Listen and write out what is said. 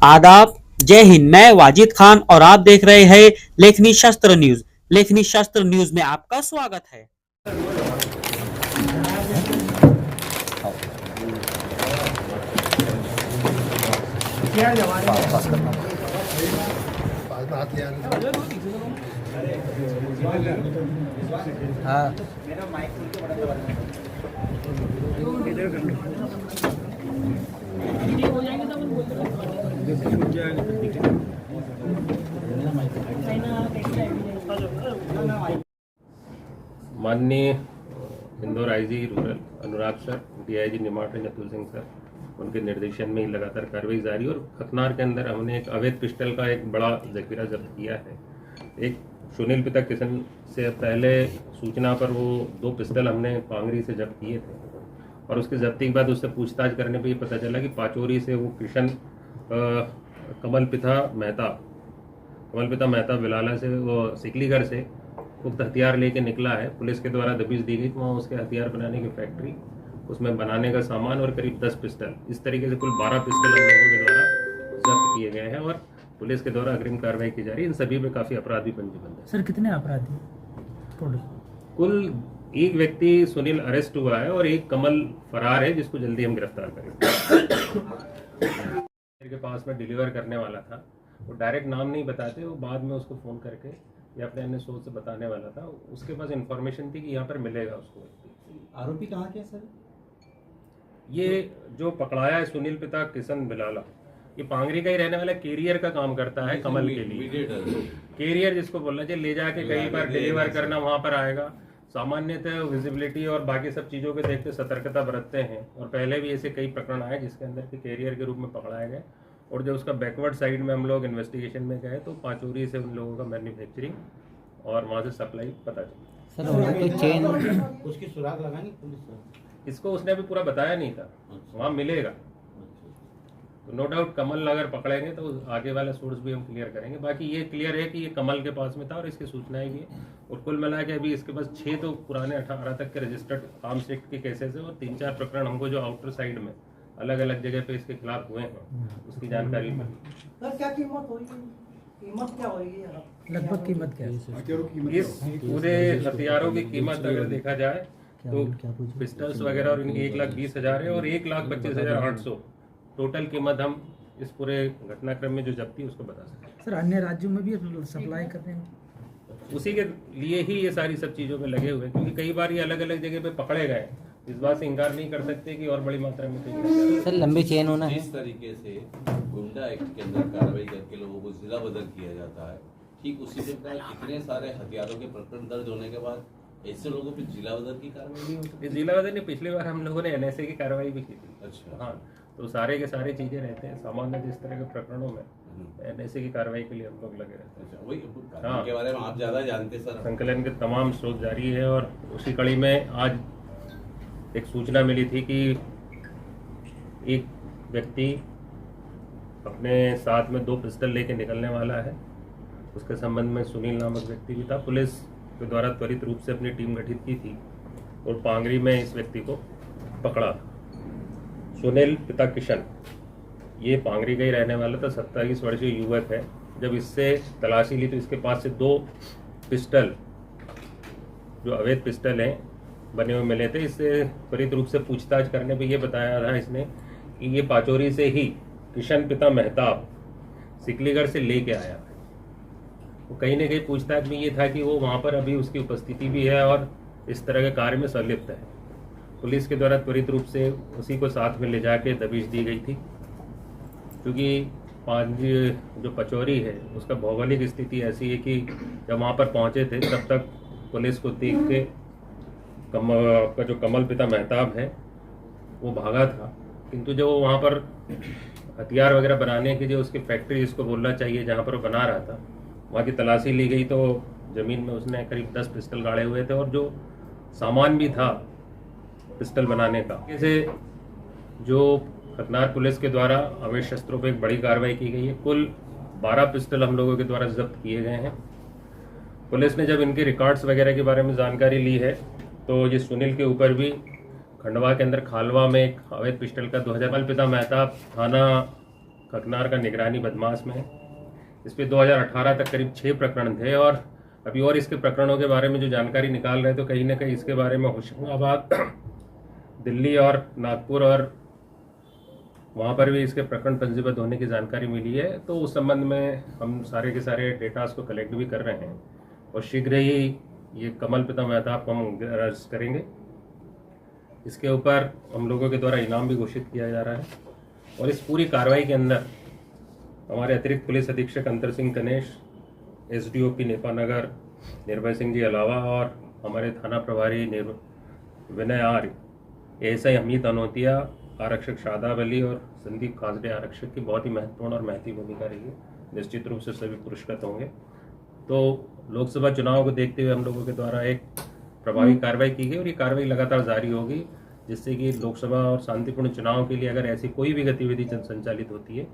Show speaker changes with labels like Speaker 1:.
Speaker 1: आदाब, जय हिंद। मैं वाजिद खान और आप देख रहे हैं लेखनी शास्त्र न्यूज। लेखनी शास्त्र न्यूज में आपका स्वागत है।
Speaker 2: माननीय Indore IG rural Anurag sir, DIG Nimar range Atul Singh sir, उनके निर्देशन में ही लगातार कार्रवाई जारी। और खतनार के अंदर हमने एक अवैध पिस्टल का एक बड़ा जखीरा जब्त किया है। एक सुनील पिता किशन से पहले सूचना पर वो 2 पिस्टल हमने पांगरी से जब्त किए थे और उसकी जब्ती के बाद उससे पूछताछ करने पर ये पता चला कि पाचोरी से वो किशन कमल पिता मेहता बिलाला से वो सिकलीगढ़ से उक्त हथियार लेके निकला है। पुलिस के द्वारा दबिश दी गई, वहाँ उसके हथियार बनाने की फैक्ट्री, उसमें बनाने का सामान और करीब 10 पिस्टल, इस तरीके से कुल 12 पिस्टल हम लोगों के द्वारा जब्त किए गए हैं और पुलिस के द्वारा अग्रिम कार्रवाई की जा रही है। इन सभी में काफ़ी अपराध भी पंजीबद्ध है।
Speaker 3: सर, कितने अपराधी टोटल? कुल
Speaker 2: एक व्यक्ति सुनील अरेस्ट हुआ है और एक कमल फरार है, जिसको जल्दी हम गिरफ्तार करेंगे। के पास में डिलीवर करने वाला था, वो डायरेक्ट नाम नहीं बताते, वो बाद में उसको फ़ोन करके या अपने अन्य सोर्स से बताने वाला था। उसके पास इन्फॉर्मेशन थी कि यहाँ पर मिलेगा उसको।
Speaker 4: आरोपी कहाँ के सर?
Speaker 2: ये जो पकड़ाया है सुनील पिता किशन बिलाला, ये पांगरी का ही रहने वाला, कैरियर का काम करता है कमल के लिए। कैरियर जिसको बोलना चाहिए, ले जाके कहीं पर डिलीवर करना, वहाँ पर आएगा। सामान्यतः विजिबिलिटी और बाकी सब चीज़ों के देखते सतर्कता बरतते हैं और पहले भी ऐसे कई प्रकरण आए जिसके अंदर के कैरियर के रूप में पकड़ाए गए। और जब उसका बैकवर्ड साइड में हम लोग इन्वेस्टिगेशन में गए तो पाचोरी से उन लोगों का मैन्युफैक्चरिंग और वहाँ से सप्लाई पता चली।
Speaker 3: सर, कोई चेन
Speaker 4: उसकी सुराग लगाएंगे पुलिस?
Speaker 2: इसको उसने अभी पूरा बताया नहीं था, वहाँ मिलेगा तो नो डाउट कमल अगर पकड़ेंगे तो आगे वाला सोर्स भी हम क्लियर करेंगे। बाकी ये क्लियर है कि ये कमल के पास में था और इसकी सूचनाएं भी है। और कुल मिला के अभी इसके पास 6 तो पुराने 18 तक के रजिस्टर्ड आर्म्स एक्ट के केसेस है और 3-4 प्रकरण हमको जो आउटर साइड में अलग अलग जगह पे इसके खिलाफ हुए हैं उसकी जानकारी मिली।
Speaker 5: सर, क्या कीमत होगी? कीमत क्या होगी?
Speaker 3: लगभग कीमत क्या है
Speaker 2: इस पूरे हथियारों की कीमत अगर देखा जाए तो पिस्टल्स वगैरह और इनकी 1,20,000 है और 1,25,800 टोटल कीमत हम इस पूरे घटनाक्रम में जो जब्ती उसको बता सकते हैं।
Speaker 3: सर, अन्य राज्यों में भी सप्लाई कर रहे हैं?
Speaker 2: उसी के लिए ही ये सारी सब चीज़ों पे लगे हुए हैं, क्योंकि कई बार ये अलग अलग जगह पे पकड़े गए। इस बात से इंकार नहीं कर सकते कि और बड़ी मात्रा में
Speaker 3: सर लंबी चेन होना है।
Speaker 6: जिस तरीके से गुंडा एक्ट के अंदर कार्रवाई करके लोगों को जिला बदल किया जाता है, ठीक उसी प्रकार इतने सारे हथियारों के प्रकरण दर्ज होने के बाद ऐसे लोगों पर जिला बदल की कार्रवाई नहीं हो सकती?
Speaker 2: जिला बदल नहीं, पिछली बार हम लोगों ने NSA की कार्रवाई भी की थी।
Speaker 6: अच्छा,
Speaker 2: हाँ, तो सारे के सारे चीज़ें रहते हैं सामान्य जिस तरह के प्रकरणों में NSA की कार्रवाई के लिए हम लोग लगे रहते हैं।
Speaker 6: अच्छा, वही कार्रवाई के बारे में आप ज़्यादा जानते सर।
Speaker 2: संकलन के तमाम स्रोत जारी है और उसी कड़ी में आज एक सूचना मिली थी कि एक व्यक्ति अपने साथ में 2 पिस्टल लेके निकलने वाला है। उसके संबंध में सुनील नामक व्यक्ति भी था। पुलिस के द्वारा त्वरित रूप से अपनी टीम गठित की थी और पांगरी में इस व्यक्ति को पकड़ा था। सुनील पिता किशन ये पांगरी का ही रहने वाला था, 27 वर्षीय युवक है। जब इससे तलाशी ली तो इसके पास से 2 पिस्टल जो अवैध पिस्टल हैं बने हुए मिले थे। इससे त्वरित रूप से पूछताछ करने पे ये बताया था इसने कि ये पाचोरी से ही किशन पिता मेहताब सिकलीगढ़ से लेके आया है। वो कहीं ना कहीं पूछताछ में ये था कि वो वहाँ पर अभी उसकी उपस्थिति भी है और इस तरह के कार्य में संलिप्त है। पुलिस के द्वारा त्वरित रूप से उसी को साथ में ले जाके दबिश दी गई थी, क्योंकि जो पचौरी है उसका भौगोलिक स्थिति ऐसी है कि जब वहाँ पर पहुँचे थे तब तक पुलिस को देख के आपका जो कमल पिता मेहताब है वो भागा था। किंतु जो वहाँ पर हथियार वगैरह बनाने की जो उसकी फैक्ट्री जिसको बोलना चाहिए जहाँ पर वो बना रहा था, वहाँ की तलाशी ली गई तो ज़मीन में उसने करीब 10 पिस्टल गाड़े हुए थे और जो सामान भी था पिस्टल बनाने का। जैसे जो खतनार पुलिस के द्वारा अवैध शस्त्रों पर एक बड़ी कार्रवाई की गई है। कुल 12 पिस्टल हम लोगों के द्वारा जब्त किए गए हैं। पुलिस ने जब इनके रिकॉर्ड्स वगैरह के बारे में जानकारी ली है तो ये सुनील के ऊपर भी खंडवा के अंदर खालवा में एक अवैध पिस्टल का 2000 पिता मेहताब थाना हकनार का निगरानी बदमाश में है। इस पे 2018 तक करीब 6 प्रकरण थे और अभी और इसके प्रकरणों के बारे में जो जानकारी निकाल रहे हैं तो कहीं ना कहीं इसके बारे में होशंगाबाद, दिल्ली और नागपुर और वहाँ पर भी इसके प्रकरण पंजीबद्ध होने की जानकारी मिली है। तो उस संबंध में हम सारे के सारे डेटास को कलेक्ट भी कर रहे हैं और शीघ्र ही ये कमल पिता मेहताब को हम अरेस्ट करेंगे। इसके ऊपर हम लोगों के द्वारा इनाम भी घोषित किया जा रहा है और इस पूरी कार्रवाई के अंदर हमारे अतिरिक्त पुलिस अधीक्षक अंतर सिंह गणेश, एसडीओपी नेपानगर निर्भय सिंह जी अलावा और हमारे थाना प्रभारी विनय आर्य, एएसआई हमीद अनोतिया, आरक्षक शादाब अली और संदीप खासडे आरक्षक की बहुत ही महत्वपूर्ण और महती भूमिका रही है। निश्चित रूप से सभी पुरस्कृत होंगे। तो लोकसभा चुनाव को देखते हुए हम लोगों के द्वारा एक प्रभावी कार्रवाई की गई और ये कार्रवाई लगातार जारी होगी, जिससे कि लोकसभा और शांतिपूर्ण चुनाव के लिए अगर ऐसी कोई भी गतिविधि संचालित होती है